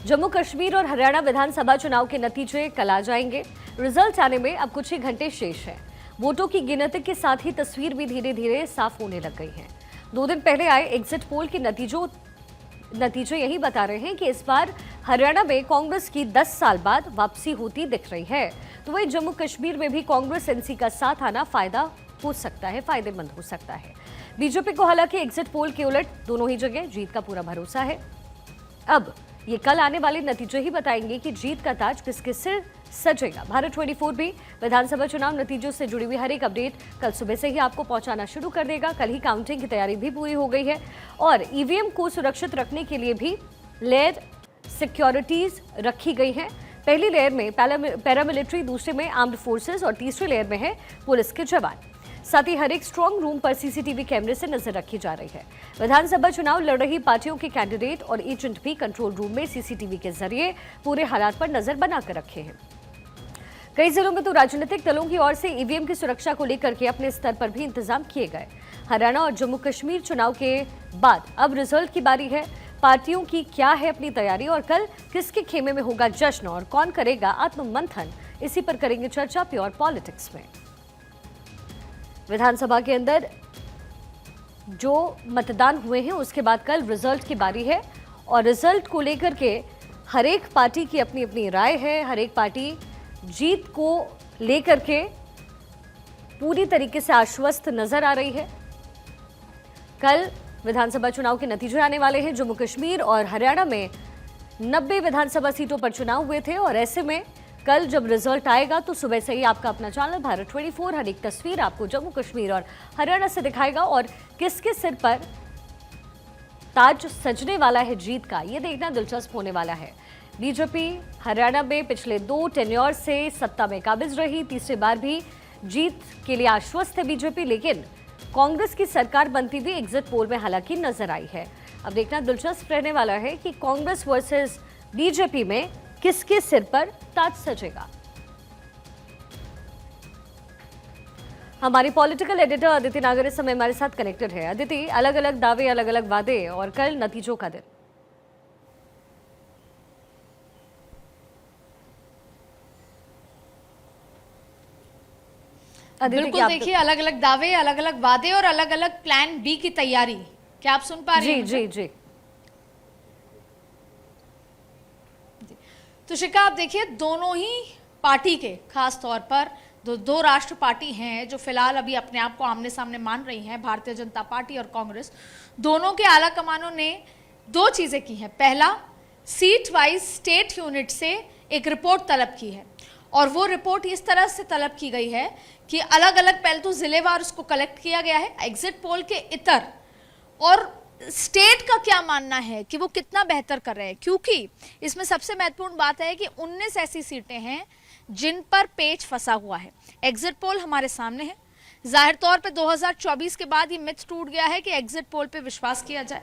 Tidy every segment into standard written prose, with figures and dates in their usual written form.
जम्मू कश्मीर और हरियाणा विधानसभा चुनाव के नतीजे कल आ जाएंगे। रिजल्ट आने में अब कुछ ही घंटे शेष हैं। वोटों की गिनती के साथ ही तस्वीर भी धीरे धीरे साफ होने लग गई है। 2 दिन पहले आए एग्जिट पोल के नतीजे यही बता रहे हैं कि इस बार हरियाणा में कांग्रेस की 10 साल बाद वापसी होती दिख रही है। तो वही जम्मू कश्मीर में भी कांग्रेस एनसी का साथ आना फायदेमंद हो सकता है। बीजेपी को हालांकि एग्जिट पोल के उलट दोनों ही जगह जीत का पूरा भरोसा है। अब ये कल आने वाले नतीजे ही बताएंगे कि जीत का ताज किसके सिर सजेगा। भारत 24 भी विधानसभा चुनाव नतीजों से जुड़ी हुई हर एक अपडेट कल सुबह से ही आपको पहुंचाना शुरू कर देगा। कल ही काउंटिंग की तैयारी भी पूरी हो गई है और ईवीएम को सुरक्षित रखने के लिए भी लेयर सिक्योरिटीज रखी गई है। पहली लेयर में पैरामिलिट्री, दूसरे में आर्म्ड फोर्सेस और तीसरी लेयर में है पुलिस के जवान। साथ ही हर एक स्ट्रांग रूम पर सीसीटीवी कैमरे से नजर रखी जा रही है। विधानसभा चुनाव लड़ रही पार्टियों के कैंडिडेट और एजेंट भी कंट्रोल रूम में सीसीटीवी के जरिए पूरे हालात पर नजर बनाकर रखे हैं। कई जिलों में तो राजनीतिक दलों की ओर से ईवीएम की सुरक्षा को लेकर के अपने स्तर पर भी इंतजाम किए गए। हरियाणा और जम्मू कश्मीर चुनाव के बाद अब रिजल्ट की बारी है। पार्टियों की क्या है अपनी तैयारी और कल किसके खेमे में होगा जश्न और कौन करेगा आत्ममंथन, इसी पर करेंगे चर्चा प्योर पॉलिटिक्स में। विधानसभा के अंदर जो मतदान हुए हैं उसके बाद कल रिजल्ट की बारी है और रिजल्ट को लेकर के हर एक पार्टी की अपनी अपनी राय है। हर एक पार्टी जीत को लेकर के पूरी तरीके से आश्वस्त नजर आ रही है। कल विधानसभा चुनाव के नतीजे आने वाले हैं। जम्मू कश्मीर और हरियाणा में 90 विधानसभा सीटों पर चुनाव हुए थे और ऐसे में कल जब रिजल्ट आएगा तो सुबह से ही आपका अपना चैनल भारत 24 हर एक तस्वीर आपको जम्मू कश्मीर और हरियाणा से दिखाएगा और किसके सिर पर ताज सजने वाला है जीत का, ये देखना दिलचस्प होने वाला है। बीजेपी हरियाणा में पिछले 2 टेन्योर से सत्ता में काबिज रही, तीसरी बार भी जीत के लिए आश्वस्त है बीजेपी, लेकिन कांग्रेस की सरकार बनती हुई एग्जिट पोल में हालांकि नजर आई है। अब देखना दिलचस्प रहने वाला है कि कांग्रेस वर्सेस बीजेपी में किसके सिर पर ताज सजेगा। हमारी पॉलिटिकल एडिटर अदिति नागर इस समय हमारे साथ कनेक्टेड है। अदिति, अलग अलग दावे, अलग अलग वादे और कल नतीजों का दिन। बिल्कुल, देखिए अलग अलग दावे, अलग अलग वादे और अलग अलग प्लान बी की तैयारी। क्या आप सुन पा रही हैं? जी जी जी। तो शिखा, आप देखिए दोनों ही पार्टी के, खास तौर पर दो राष्ट्र पार्टी हैं जो फिलहाल अभी अपने आप को आमने सामने मान रही हैं, भारतीय जनता पार्टी और कांग्रेस। दोनों के आला कमानों ने 2 चीजें की हैं। पहला, सीट वाइज स्टेट यूनिट से एक रिपोर्ट तलब की है और वो रिपोर्ट इस तरह से तलब की गई है कि अलग अलग, पहले तो जिलेवार उसको कलेक्ट किया गया है एग्जिट पोल के इतर, और स्टेट का क्या मानना है कि वो कितना बेहतर कर रहे हैं, क्योंकि इसमें सबसे महत्वपूर्ण बात है कि 19 ऐसी सीटें हैं जिन पर पेच फंसा हुआ है। एग्जिट पोल हमारे सामने है। जाहिर तौर पे 2024 के बाद ये मिथ टूट गया है कि एग्जिट पोल पे विश्वास किया जाए,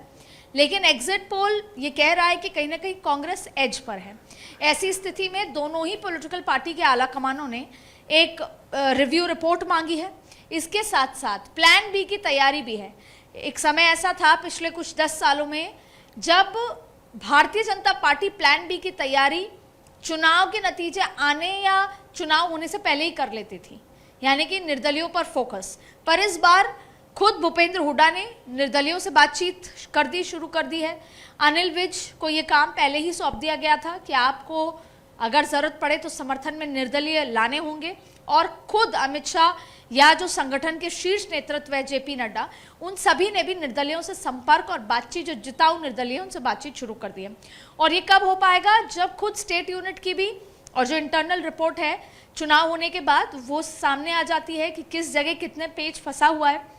लेकिन एग्जिट पोल ये कह रहा है कि कहीं ना कहीं कांग्रेस एज पर है। ऐसी स्थिति में दोनों ही पॉलिटिकल पार्टी के आला कमानों ने एक रिव्यू रिपोर्ट मांगी है। इसके साथ साथ प्लान बी की तैयारी भी है। एक समय ऐसा था पिछले कुछ 10 सालों में जब Bharatiya Janata party plan B की तैयारी चुनाव के नतीजे आने या चुनाव होने से पहले ही कर लेती थी, यानी कि निर्दलियों पर फोकस। पर इस बार खुद भूपेंद्र हुड्डा ने निर्दलियों से बातचीत शुरू कर दी है। अनिल विज को ये काम पहले ही सौंप दिया गया था कि आपको अगर जरूरत पड़े तो समर्थन में निर्दलीय लाने होंगे, और खुद अमित शाह या जो संगठन के शीर्ष नेतृत्व है जेपी नड्डा, उन सभी ने भी निर्दलियों से संपर्क और बातचीत, जो जिताऊ निर्दलीय उनसे बातचीत शुरू कर दी है। और ये कब हो पाएगा? जब खुद स्टेट यूनिट की भी और जो इंटरनल रिपोर्ट है चुनाव होने के बाद वो सामने आ जाती है कि किस जगह कितने पेज फंसा हुआ है।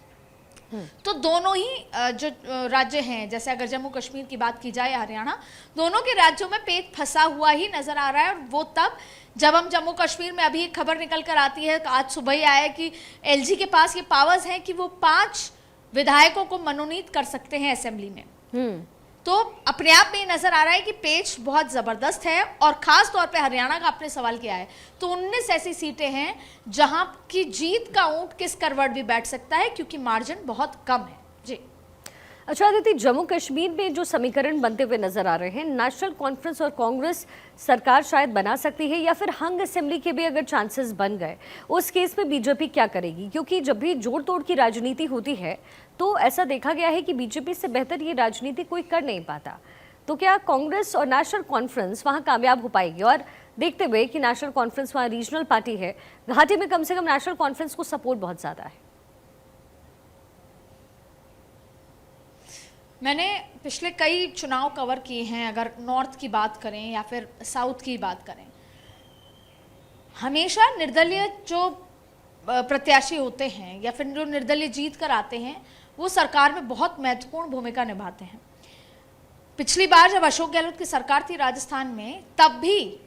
तो दोनों ही जो राज्य हैं, जैसे अगर जम्मू कश्मीर की बात की जाए या हरियाणा, दोनों के राज्यों में पेच फंसा हुआ ही नजर आ रहा है। और वो तब जब हम जम्मू कश्मीर में अभी एक खबर निकल कर आती है, आज सुबह ही आया कि एलजी के पास ये पावर्स हैं कि वो 5 विधायकों को मनोनीत कर सकते हैं असेंबली में। तो अपने आप में ये नजर आ रहा है कि पेच बहुत जबरदस्त है। और खास तौर पे हरियाणा का आपने सवाल किया है, तो 19 ऐसी सीटें हैं जहां की जीत का ऊंट किस करवट भी बैठ सकता है, क्योंकि मार्जिन बहुत कम है। जी अच्छा आदित्य, जम्मू कश्मीर में जो समीकरण बनते हुए नजर आ रहे हैं, नेशनल कॉन्फ्रेंस और कांग्रेस सरकार शायद बना सकती है, या फिर हंग असेंबली के भी अगर चांसेस बन गए, उस केस में बीजेपी क्या करेगी? क्योंकि जब भी जोड़ तोड़ की राजनीति होती है तो ऐसा देखा गया है कि बीजेपी से बेहतर ये राजनीति कोई कर नहीं पाता। तो क्या कांग्रेस और नेशनल कॉन्फ्रेंस वहाँ कामयाब हो पाएगी? और देखते हुए कि नेशनल कॉन्फ्रेंस वहाँ रीजनल पार्टी है, घाटी में कम से कम नेशनल कॉन्फ्रेंस को सपोर्ट बहुत ज़्यादा है। मैंने पिछले कई चुनाव कवर किए हैं, अगर नॉर्थ की बात करें या फिर साउथ की बात करें, हमेशा निर्दलीय जो प्रत्याशी होते हैं या फिर जो निर्दलीय जीत कर आते हैं वो सरकार में बहुत महत्वपूर्ण भूमिका निभाते हैं। पिछली बार जब अशोक गहलोत की सरकार थी राजस्थान में, तब भी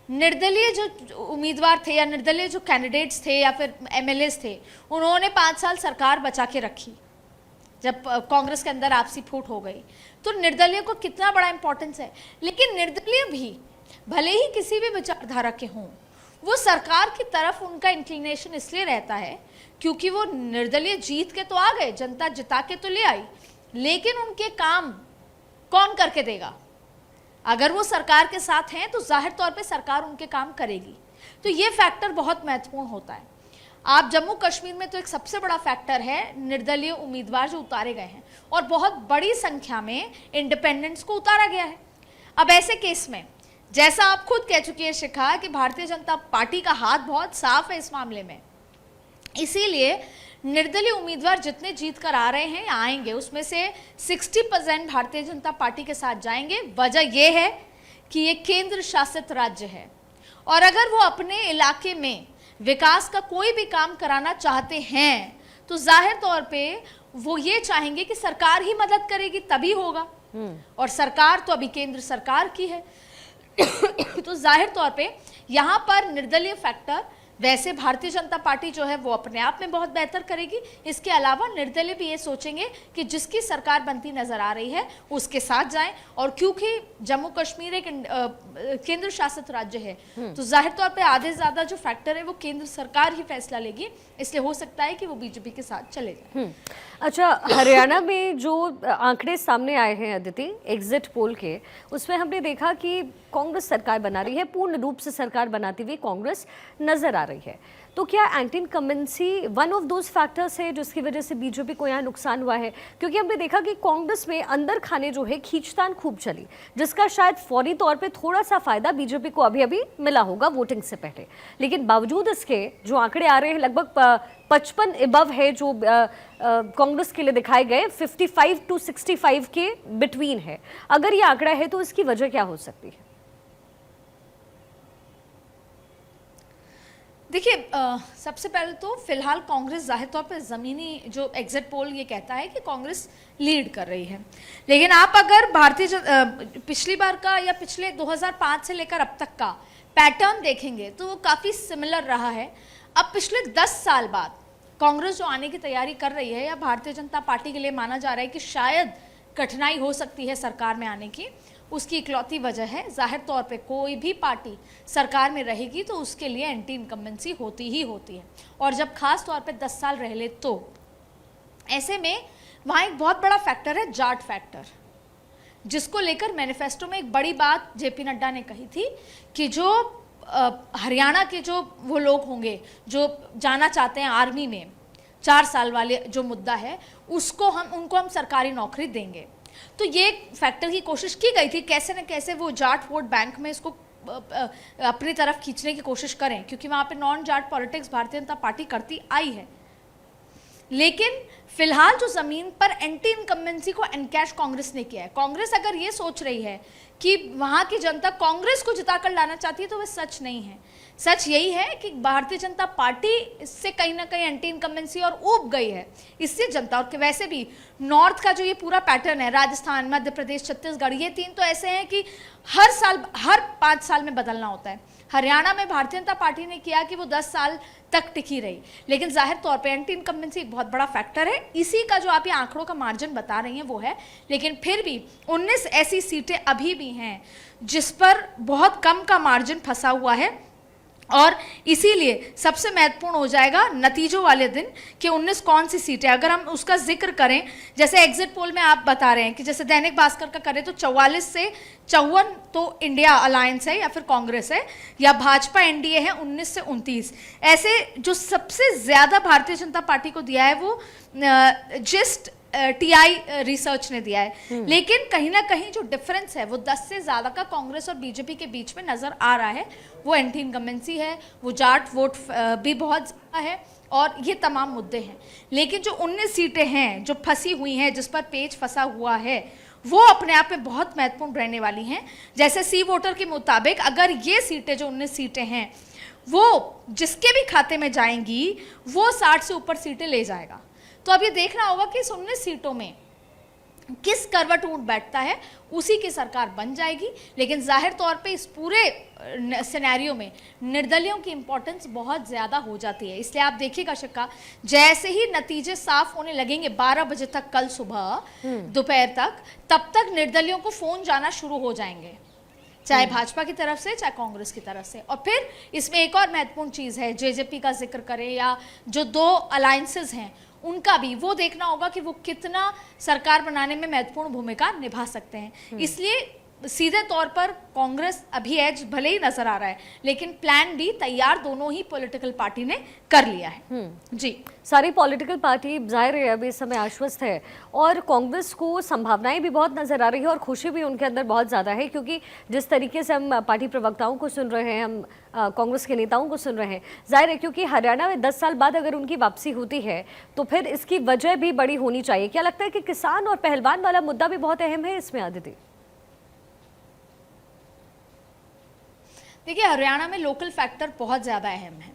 निर्दलीय जो उम्मीदवार थे या निर्दलीय जो कैंडिडेट्स थे या फिर एमएलएस थे, उन्होंने 5 साल सरकार बचा के रखी। जब कांग्रेस के अंदर आपसी फूट हो गई तो निर्दलीय को कितना बड़ा इंपॉर्टेंस है। लेकिन निर्दलीय भी भले ही किसी भी विचारधारा के हों, वो सरकार की तरफ उनका इंक्लिनेशन इसलिए रहता है क्योंकि वो निर्दलीय जीत के तो आ गए, जनता जिता के तो ले आई, लेकिन उनके काम कौन करके देगा? अगर वो सरकार के साथ हैं तो जाहिर तौर पे सरकार उनके काम करेगी। तो ये फैक्टर बहुत महत्वपूर्ण होता है। आप जम्मू कश्मीर में तो एक सबसे बड़ा फैक्टर है निर्दलीय उम्मीदवार जो उतारे गए हैं, और बहुत बड़ी संख्या में इंडिपेंडेंट्स को उतारा गया है। अब ऐसे केस में, जैसा आप खुद कह चुकी है शिखा, कि भारतीय जनता पार्टी का हाथ बहुत साफ है इस मामले में, इसीलिए निर्दलीय उम्मीदवार जितने जीत कर आ रहे हैं या आएंगे, उसमें से 60% भारतीय जनता पार्टी के साथ जाएंगे। वजह यह है कि ये केंद्र शासित राज्य है, और अगर वो अपने इलाके में विकास का कोई भी काम कराना चाहते हैं तो जाहिर तौर पे वो ये चाहेंगे कि सरकार ही मदद करेगी तभी होगा, और सरकार तो अभी केंद्र सरकार की है। तो जाहिर तौर पे यहाँ पर निर्दलीय फैक्टर, वैसे भारतीय जनता पार्टी जो है वो अपने आप में बहुत बेहतर करेगी, इसके अलावा निर्दलीय भी ये सोचेंगे कि जिसकी सरकार बनती नजर आ रही है उसके साथ जाएं, और क्योंकि जम्मू कश्मीर एक केंद्र शासित राज्य है तो जाहिर तौर पे आधे से ज्यादा जो फैक्टर है वो केंद्र सरकार ही फैसला लेगी, इसलिए हो सकता है कि वो बीजेपी के साथ चले जाए। अच्छा, हरियाणा में जो आंकड़े सामने आए हैं अदिति एग्जिट पोल के, उसमें हमने देखा कि कांग्रेस सरकार बना रही है, पूर्ण रूप से सरकार बनाती हुई कांग्रेस नजर आ रही है। तो क्या anti incumbency one of those factors है जिसकी वजह से बीजेपी को यहाँ नुकसान हुआ है? क्योंकि हमने देखा कि कांग्रेस में अंदर खाने जो है खींचतान खूब चली, जिसका शायद फौरी तौर पे थोड़ा सा फायदा बीजेपी को अभी अभी मिला होगा वोटिंग से पहले, लेकिन बावजूद इसके जो आंकड़े आ रहे हैं लगभग 55 एबव है जो कांग्रेस के लिए दिखाए गए, 55 to 65 के बिटवीन है। अगर ये आंकड़ा है तो इसकी वजह क्या हो सकती है? देखिए, सबसे पहले तो फिलहाल कांग्रेस जाहिर तौर पर ज़मीनी जो एग्जिट पोल ये कहता है कि कांग्रेस लीड कर रही है, लेकिन आप अगर पिछली बार का या पिछले 2005 से लेकर अब तक का पैटर्न देखेंगे तो वो काफ़ी सिमिलर रहा है। अब पिछले 10 साल बाद कांग्रेस जो आने की तैयारी कर रही है, या भारतीय जनता पार्टी के लिए माना जा रहा है कि शायद कठिनाई हो सकती है सरकार में आने की, उसकी इकलौती वजह है जाहिर तौर पे कोई भी पार्टी सरकार में रहेगी तो उसके लिए एंटी इनकम्बेंसी होती ही होती है, और जब खास तौर पे 10 साल रह ले तो ऐसे में वहाँ एक बहुत बड़ा फैक्टर है जाट फैक्टर, जिसको लेकर मैनिफेस्टो में एक बड़ी बात जेपी नड्डा ने कही थी कि जो हरियाणा के जो वो लोग होंगे जो जाना चाहते हैं आर्मी में, 4 साल वाले जो मुद्दा है उसको उनको हम सरकारी नौकरी देंगे। तो ये फैक्टर की कोशिश की गई थी कैसे न कैसे वो जाट वोट बैंक में इसको अपनी तरफ खींचने की कोशिश करें, क्योंकि वहाँ पे non Jat politics Bharatiya Janata party करती आई है। लेकिन फिलहाल जो जमीन पर एंटी इनकम्बेंसी को एनकैश कांग्रेस ने किया है। कांग्रेस अगर ये सोच रही है कि वहाँ की जनता कांग्रेस को जिताकर लाना चाहती है तो वह सच नहीं है। सच यही है कि भारतीय जनता पार्टी इससे कहीं ना कहीं एंटी इनकम्बेंसी और ऊब गई है, इससे जनता। और वैसे भी नॉर्थ का जो ये पूरा पैटर्न है, राजस्थान, मध्य प्रदेश, छत्तीसगढ़, ये 3 तो ऐसे हैं कि हर 5 साल में बदलना होता है। हरियाणा में भारतीय जनता पार्टी ने किया कि वो 10 साल तक टिकी रही, लेकिन जाहिर तौर पे एंटी इनकम्बेंसी एक बहुत बड़ा फैक्टर है। इसी का जो आप ये आंकड़ों का मार्जिन बता रही हैं वो है, लेकिन फिर भी 19 ऐसी सीटें अभी भी हैं जिस पर बहुत कम का मार्जिन फंसा हुआ है, और इसीलिए सबसे महत्वपूर्ण हो जाएगा नतीजों वाले दिन कि 19 कौन सी सीटें। अगर हम उसका जिक्र करें, जैसे एग्जिट पोल में आप बता रहे हैं कि जैसे दैनिक भास्कर का करें तो 44 से 54 तो इंडिया अलायंस है या फिर कांग्रेस है, या भाजपा एनडीए है 19 से 29। ऐसे जो सबसे ज्यादा भारतीय जनता पार्टी को दिया है वो जिस्ट टीआई रिसर्च ने दिया है। लेकिन कहीं ना कहीं जो डिफरेंस है वो 10 से ज्यादा का कांग्रेस और बीजेपी के बीच में नजर आ रहा है। वो एंटी इनकम्बेंसी है, वो जाट वोट भी बहुत ज्यादा है, और ये तमाम मुद्दे हैं। लेकिन जो 19 सीटें हैं जो फंसी हुई हैं, जिस पर पेच फंसा हुआ है, वो अपने आप में बहुत महत्वपूर्ण रहने वाली हैं। जैसे सी वोटर के मुताबिक अगर ये सीटें जो 19 सीटें हैं वो जिसके भी खाते में जाएंगी वो 60 से ऊपर सीटें ले जाएगा। तो अब ये देखना होगा कि इस 19 सीटों में किस करवट ऊंट बैठता है, उसी की सरकार बन जाएगी। लेकिन जाहिर तौर पे इस पूरे सिनेरियो में निर्दलियों की इंपॉर्टेंस बहुत ज्यादा हो जाती है। इसलिए आप देखिएगा शिक्का, जैसे ही नतीजे साफ होने लगेंगे 12 बजे तक कल सुबह दोपहर तक, तब तक निर्दलियों को फोन जाना शुरू हो जाएंगे, चाहे भाजपा की तरफ से चाहे कांग्रेस की तरफ से। और फिर इसमें एक और महत्वपूर्ण चीज है, जेजेपी का जिक्र करें या जो 2 अलायंसेस हैं उनका भी वो देखना होगा कि वो कितना सरकार बनाने में महत्वपूर्ण भूमिका निभा सकते हैं। इसलिए सीधे तौर पर कांग्रेस अभी एज भले ही नजर आ रहा है, लेकिन प्लान बी तैयार दोनों ही पॉलिटिकल पार्टी ने कर लिया है। जी, सारी पॉलिटिकल पार्टी जाहिर है अभी इस समय आश्वस्त है, और कांग्रेस को संभावनाएं भी बहुत नजर आ रही है और खुशी भी उनके अंदर बहुत ज़्यादा है, क्योंकि जिस तरीके से हम पार्टी प्रवक्ताओं को सुन रहे हैं, हम कांग्रेस के नेताओं को सुन रहे हैं, जाहिर है क्योंकि हरियाणा में 10 साल बाद अगर उनकी वापसी होती है तो फिर इसकी वजह भी बड़ी होनी चाहिए। क्या लगता है कि किसान और पहलवान वाला मुद्दा भी बहुत अहम है इसमें, आदित्य? देखिए, हरियाणा में लोकल फैक्टर बहुत ज़्यादा अहम है,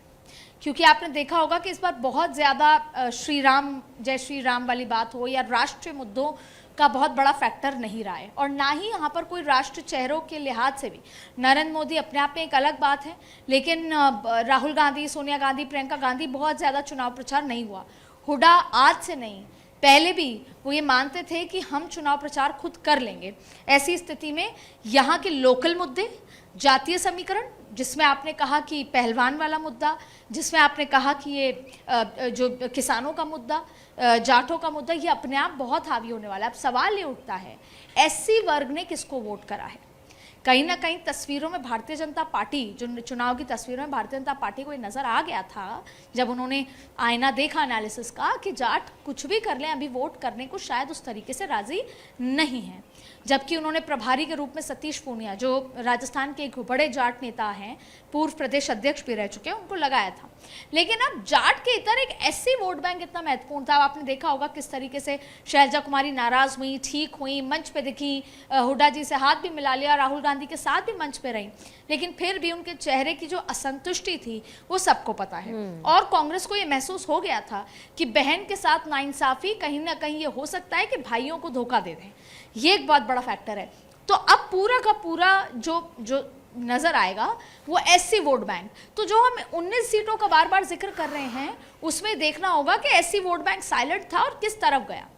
क्योंकि आपने देखा होगा कि इस बार बहुत ज़्यादा श्री राम जय श्री राम वाली बात हो या राष्ट्रीय मुद्दों का बहुत बड़ा फैक्टर नहीं रहा है, और ना ही यहाँ पर कोई राष्ट्र चेहरों के लिहाज से भी। नरेंद्र मोदी अपने आप में एक अलग बात है, लेकिन राहुल गांधी, सोनिया गांधी, प्रियंका गांधी बहुत ज़्यादा चुनाव प्रचार नहीं हुआ। हुड्डा आज से नहीं, पहले भी वो ये मानते थे कि हम चुनाव प्रचार खुद कर लेंगे। ऐसी स्थिति में यहाँ के लोकल मुद्दे, जातीय समीकरण, जिसमें आपने कहा कि पहलवान वाला मुद्दा, जिसमें आपने कहा कि ये जो किसानों का मुद्दा, जाटों का मुद्दा, ये अपने आप बहुत हावी होने वाला है। अब सवाल ये उठता है, एससी वर्ग ने किसको वोट करा है? कहीं ना कहीं तस्वीरों में भारतीय जनता पार्टी, जो चुनाव की तस्वीरों में भारतीय जनता पार्टी को ये नजर आ गया था जब उन्होंने आईना देखा एनालिसिस का, कि जाट कुछ भी कर लें अभी वोट करने को शायद उस तरीके से राजी नहीं है। जबकि उन्होंने प्रभारी के रूप में सतीश पूनिया, जो राजस्थान के एक बड़े जाट नेता हैं, पूर्व प्रदेश अध्यक्ष भी रह चुके हैं, उनको लगाया था। लेकिन अब जाट के इतर एक एससी वोट बैंक इतना महत्वपूर्ण था। आपने देखा होगा किस तरीके से शैलजा कुमारी नाराज हुई, ठीक हुई, मंच पे दिखी, हुड्डा जी से हाथ भी मिला लिया, राहुल गांधी के साथ भी मंच पे रही, लेकिन फिर भी उनके चेहरे की जो असंतुष्टि थी वो सबको पता है। और कांग्रेस को ये महसूस हो गया था कि बहन के साथ नाइंसाफी कहीं ना कहीं ये हो सकता है कि भाइयों को धोखा दे दें। ये एक बहुत बड़ा फैक्टर है। तो अब पूरा का पूरा जो नजर आएगा वो एससी वोट बैंक। तो जो हम 19 सीटों का बार बार जिक्र कर रहे हैं, उसमें देखना होगा कि एससी वोट बैंक साइलेंट था और किस तरफ गया।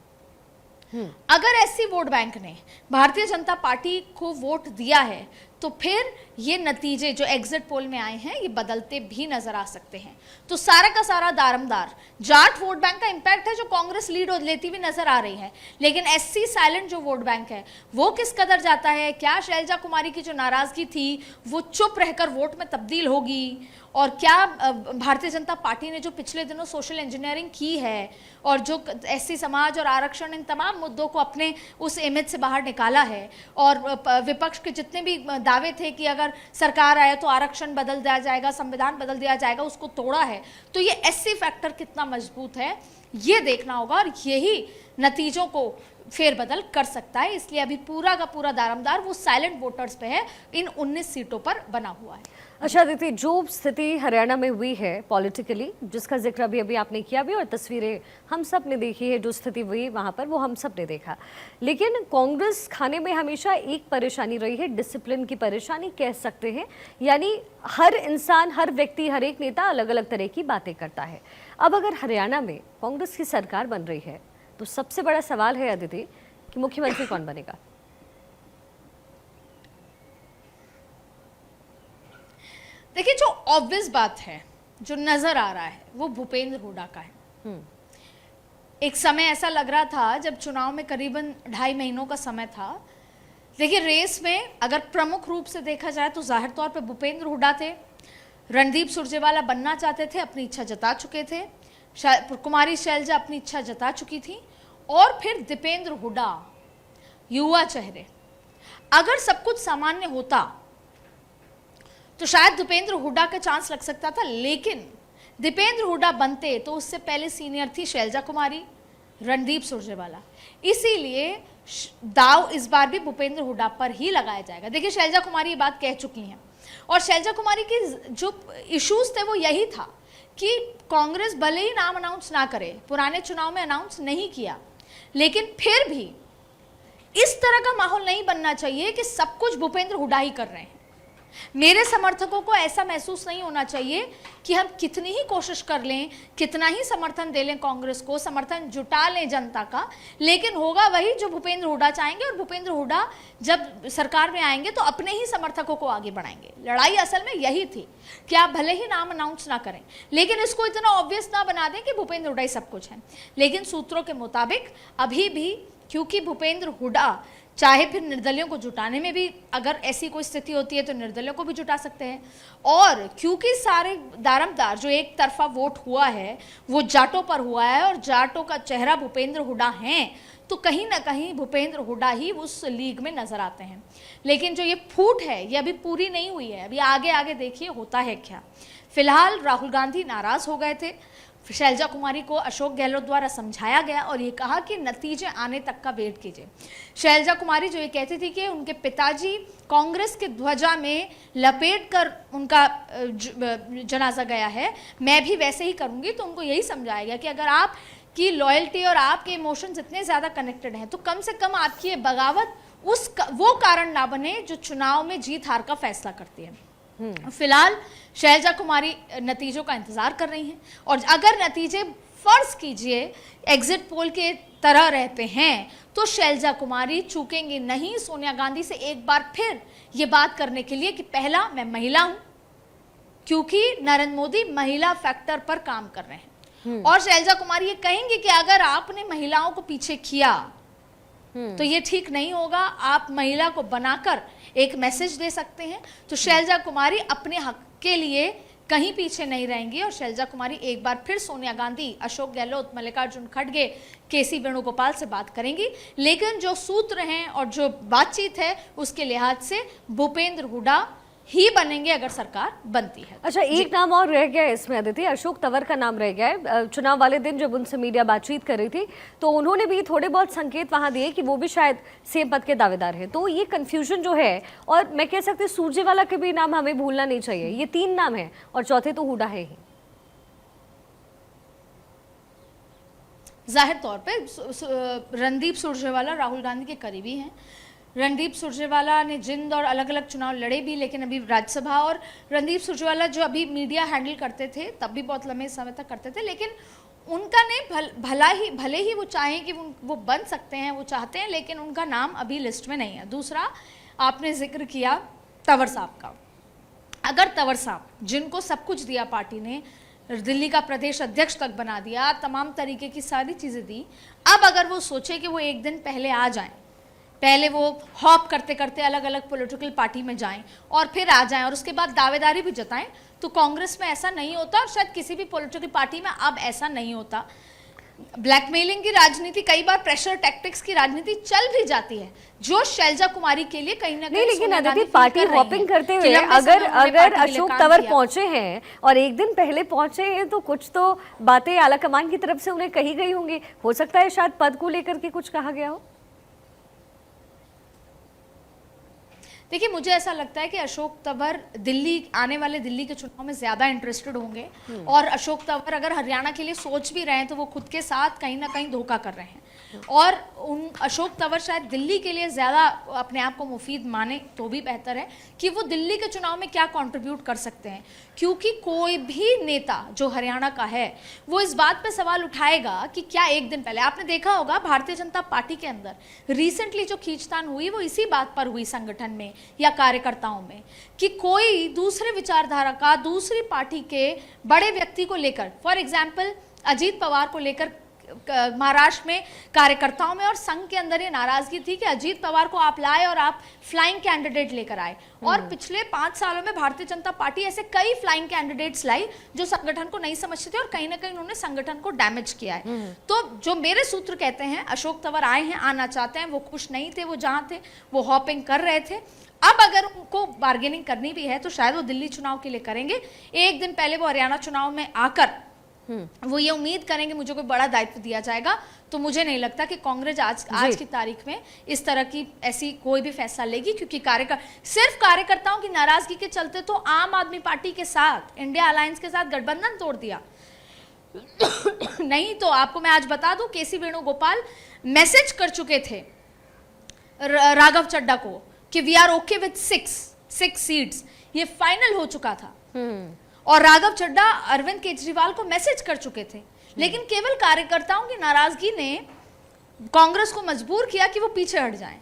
अगर एससी वोट बैंक ने भारतीय जनता पार्टी को वोट दिया है तो फिर ये नतीजे जो एग्जिट पोल में आए हैं ये बदलते भी नजर आ सकते हैं। तो सारा का सारा दारमदार जाट वोट बैंक का इंपैक्ट है, जो कांग्रेस लीड लेती हुई नजर आ रही है। लेकिन एससी साइलेंट जो वोट बैंक है वो किस कदर जाता है? क्या शैलजा कुमारी की जो नाराजगी थी वो चुप रहकर वोट में तब्दील होगी? और क्या भारतीय जनता पार्टी ने जो पिछले दिनों सोशल इंजीनियरिंग की है और जो एससी समाज और आरक्षण, इन तमाम मुद्दों को अपने उस इमेज से बाहर निकाला है, और विपक्ष के जितने भी दावे थे कि अगर सरकार आए तो आरक्षण बदल दिया जाएगा, संविधान बदल दिया जाएगा, उसको तोड़ा है। तो ये एससी फैक्टर कितना मजबूत है ये देखना होगा, और यही नतीजों को फेरबदल कर सकता है। इसलिए अभी पूरा का पूरा दारमदार वो साइलेंट वोटर्स पे है, इन 19 सीटों पर बना हुआ है। अच्छा दीदी, जो स्थिति हरियाणा में हुई है पॉलिटिकली, जिसका जिक्र अभी आपने किया भी और तस्वीरें हम सब ने देखी है, जो स्थिति हुई वहाँ पर वो हम सब ने देखा। लेकिन कांग्रेस खाने में हमेशा एक परेशानी रही है, डिसिप्लिन की परेशानी कह सकते हैं। यानी हर इंसान, हर व्यक्ति, हर एक नेता अलग अलग तरह की बातें करता है। अब अगर हरियाणा में कांग्रेस की सरकार बन रही है तो सबसे बड़ा सवाल है अदिति कि मुख्यमंत्री कौन बनेगा? देखिए, जो ऑब्वियस बात है, जो नजर आ रहा है, वो भूपेंद्र हुड्डा का है। एक समय ऐसा लग रहा था जब चुनाव में करीबन 2.5 महीनों का समय था। देखिए, रेस में अगर प्रमुख रूप से देखा जाए तो जाहिर तौर पे भूपेंद्र हुड्डा थे। रणदीप सुरजेवाला बनना चाहते थे, अपनी इच्छा जता चुके थे। कुमारी शैलजा अपनी इच्छा जता चुकी थी, और फिर दीपेंद्र हुड्डा, युवा चेहरे। अगर सब कुछ सामान्य होता तो शायद दीपेंद्र हुड्डा का चांस लग सकता था, लेकिन दीपेंद्र हुड्डा बनते तो उससे पहले सीनियर थी शैलजा कुमारी, रणदीप सुरजेवाला। इसीलिए दाव इस बार भी भूपेंद्र हुड्डा पर ही लगाया जाएगा। देखिए, शैलजा कुमारी ये बात कह चुकी हैं, और शैलजा कुमारी के जो इश्यूज थे वो यही था कि कांग्रेस भले ही नाम अनाउंस ना करे, पुराने चुनाव में अनाउंस नहीं किया, लेकिन फिर भी इस तरह का माहौल नहीं बनना चाहिए कि सब कुछ भूपेंद्र हुड्डा ही कर रहे हैं। मेरे समर्थकों को ऐसा महसूस नहीं होना चाहिए कि हम कितनी ही कोशिश कर लें, कितना ही समर्थन दे लें कांग्रेस को, समर्थन जुटा लें जनता का, लेकिन होगा वही जो भूपेंद्र हुड्डा चाहेंगे, और भूपेंद्र हुड्डा जब सरकार में आएंगे तो अपने ही समर्थकों को आगे बढ़ाएंगे। लड़ाई असल में यही थी कि आप भले ही नाम अनाउंस ना करें, लेकिन इसको इतना ऑब्वियस ना बना दें कि भूपेंद्र हुड्डा ही सब कुछ है। लेकिन सूत्रों के मुताबिक अभी भी, क्योंकि भूपेंद्र हुड्डा चाहे फिर निर्दलियों को जुटाने में भी, अगर ऐसी कोई स्थिति होती है तो निर्दलियों को भी जुटा सकते हैं, और क्योंकि सारे दारमदार जो एक तरफा वोट हुआ है वो जाटों पर हुआ है, और जाटों का चेहरा भूपेंद्र हुड्डा हैं, तो कहीं ना कहीं भूपेंद्र हुड्डा ही उस लीग में नजर आते हैं। लेकिन जो ये फूट है ये अभी पूरी नहीं हुई है, अभी आगे आगे देखिए होता है क्या। फिलहाल राहुल गांधी नाराज हो गए थे, शैलजा कुमारी को अशोक गहलोत द्वारा समझाया गया और ये कहा कि नतीजे आने तक का वेट कीजिए। शैलजा कुमारी जो ये कहती थी कि उनके पिताजी कांग्रेस के ध्वजा में लपेटकर उनका जनाजा गया है, मैं भी वैसे ही करूंगी, तो उनको यही समझाया गया कि अगर आपकी लॉयल्टी और आपके इमोशंस इतने ज़्यादा कनेक्टेड हैं तो कम से कम आपकी ये बगावत वो कारण ना बने जो चुनाव में जीत हार का फैसला करती है। फिलहाल शैलजा कुमारी नतीजों का इंतजार कर रही हैं, और अगर नतीजे फर्ज कीजिए एग्जिट पोल के तरह रहते हैं तो शैलजा कुमारी चूकेंगी नहीं सोनिया गांधी से एक बार फिर ये बात करने के लिए कि पहला, मैं महिला हूं, क्योंकि नरेंद्र मोदी महिला फैक्टर पर काम कर रहे हैं। और शैलजा कुमारी ये कहेंगे कि अगर आपने महिलाओं को पीछे किया तो ये ठीक नहीं होगा, आप महिला को बनाकर एक मैसेज दे सकते हैं। तो शैलजा कुमारी अपने हक के लिए कहीं पीछे नहीं रहेंगी, और शैलजा कुमारी एक बार फिर सोनिया गांधी, अशोक गहलोत, मल्लिकार्जुन खड़गे, केसी वेणुगोपाल से बात करेंगी। लेकिन जो सूत्र हैं और जो बातचीत है उसके लिहाज से भूपेंद्र हुड्डा ही बनेंगे अगर सरकार बनती है। अच्छा, एक नाम और रह गया है इसमें अदिति, अशोक तंवर का नाम रह गया है। चुनाव वाले दिन जब उनसे मीडिया बातचीत कर रही थी तो उन्होंने भी थोड़े बहुत संकेत वहां दिए कि वो भी शायद सीएम पद के दावेदार हैं। तो ये कंफ्यूजन जो है, और मैं कह सकती हूँ सुरजेवाला के भी नाम हमें भूलना नहीं चाहिए। ये 3 नाम है और चौथे तो हुड्डा है ही। जाहिर तौर पर रणदीप सुरजेवाला राहुल गांधी के करीबी हैं। रणदीप सुरजेवाला ने जिंद और अलग अलग चुनाव लड़े भी, लेकिन अभी राज्यसभा, और रणदीप सुरजेवाला जो अभी मीडिया हैंडल करते थे तब भी बहुत लंबे समय तक करते थे, लेकिन उनका ने भले ही वो चाहें कि वो बन सकते हैं, वो चाहते हैं, लेकिन उनका नाम अभी लिस्ट में नहीं है। दूसरा, आपने जिक्र किया तंवर साहब का। अगर तंवर साहब, जिनको सब कुछ दिया पार्टी ने, दिल्ली का प्रदेश अध्यक्ष तक बना दिया, तमाम तरीके की सारी चीज़ें दी, अब अगर वो सोचे कि वो एक दिन पहले आ जाएं, पहले वो हॉप करते करते अलग अलग पॉलिटिकल पार्टी में जाएं और फिर आ जाएं और उसके बाद दावेदारी भी जताएं, तो कांग्रेस में ऐसा नहीं होता, और शायद किसी भी पॉलिटिकल पार्टी में अब ऐसा नहीं होता। ब्लैकमेलिंग की राजनीति, कई बार प्रेशर टैक्टिक्स की राजनीति चल भी जाती है, जो शैलजा कुमारी के लिए कहीं ना कहीं, लेकिन अदिति पार्टी हॉपिंग करते हुए अगर अशोक तंवर पहुंचे हैं और एक दिन पहले पहुंचे हैं तो कुछ तो बातें आला कमान की तरफ से उन्हें कही गई होंगी। हो सकता है शायद पद को लेकर के कुछ कहा गया हो। देखिए, मुझे ऐसा लगता है कि अशोक तंवर आने वाले दिल्ली के चुनाव में ज्यादा इंटरेस्टेड होंगे, और अशोक तंवर अगर हरियाणा के लिए सोच भी रहे हैं तो वो खुद के साथ कहीं ना कहीं धोखा कर रहे हैं। और उन अशोक तंवर शायद दिल्ली के लिए ज़्यादा अपने आप को मुफीद माने तो भी बेहतर है कि वो दिल्ली के चुनाव में क्या कंट्रीब्यूट कर सकते हैं, क्योंकि कोई भी नेता जो हरियाणा का है वो इस बात पे सवाल उठाएगा कि क्या एक दिन पहले आपने देखा होगा भारतीय जनता पार्टी के अंदर रिसेंटली जो खींचतान हुई वो इसी बात पर हुई संगठन में या कार्यकर्ताओं में कि कोई दूसरे विचारधारा का दूसरी पार्टी के बड़े व्यक्ति को लेकर, फॉर एग्जाम्पल अजीत पवार को लेकर महाराष्ट्र में कार्यकर्ताओं में और संघ के अंदर ये नाराजगी थी कि अजीत पवार को आप लाए और आप फ्लाइंग कैंडिडेट लेकर आए। और पिछले 5 सालों में भारतीय जनता पार्टी ऐसे कई फ्लाइंग कैंडिडेट्स लाई जो संगठन को नहीं समझते थे और कहीं ना कहीं उन्होंने संगठन को डैमेज किया है। तो जो मेरे सूत्र कहते हैं, अशोक तंवर आए हैं, आना चाहते हैं, वो खुश नहीं थे, वो जहां थे वो हॉपिंग कर रहे थे। अब अगर उनको बार्गेनिंग करनी भी है तो शायद वो दिल्ली चुनाव के लिए करेंगे। एक दिन पहले वो हरियाणा चुनाव में आकर वो ये उम्मीद करेंगे मुझे कोई बड़ा दायित्व दिया जाएगा, तो मुझे नहीं लगता कि कांग्रेस आज की तारीख में इस तरह की ऐसी कोई भी फैसला लेगी, क्योंकि सिर्फ कार्यकर्ताओं की नाराजगी के चलते तो आम आदमी पार्टी के साथ, इंडिया अलायंस के साथ गठबंधन तोड़ दिया। नहीं तो आपको मैं आज बता दूं, केसी वेणुगोपाल मैसेज कर चुके थे राघव चड्ढा को कि we are okay with 6 seats, ये फाइनल हो चुका था। और राघव चड्ढा अरविंद केजरीवाल को मैसेज कर चुके थे, लेकिन केवल कार्यकर्ताओं की नाराजगी ने कांग्रेस को मजबूर किया कि वो पीछे हट जाएं।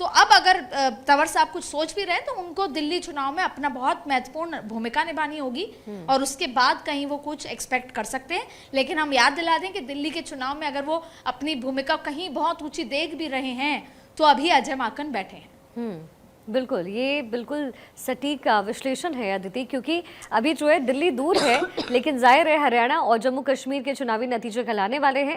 तो अब अगर तंवर साहब कुछ सोच भी रहे तो उनको दिल्ली चुनाव में अपना बहुत महत्वपूर्ण भूमिका निभानी होगी और उसके बाद कहीं वो कुछ एक्सपेक्ट कर सकते हैं। लेकिन हम याद दिला दें कि दिल्ली के चुनाव में अगर वो अपनी भूमिका कहीं बहुत ऊंची देख भी रहे हैं तो अभी अजय माकन बैठे हैं। बिल्कुल, ये बिल्कुल सटीक विश्लेषण है अदिति, क्योंकि अभी जो है दिल्ली दूर है, लेकिन जाहिर है हरियाणा और जम्मू कश्मीर के चुनावी नतीजे कहलाने वाले हैं।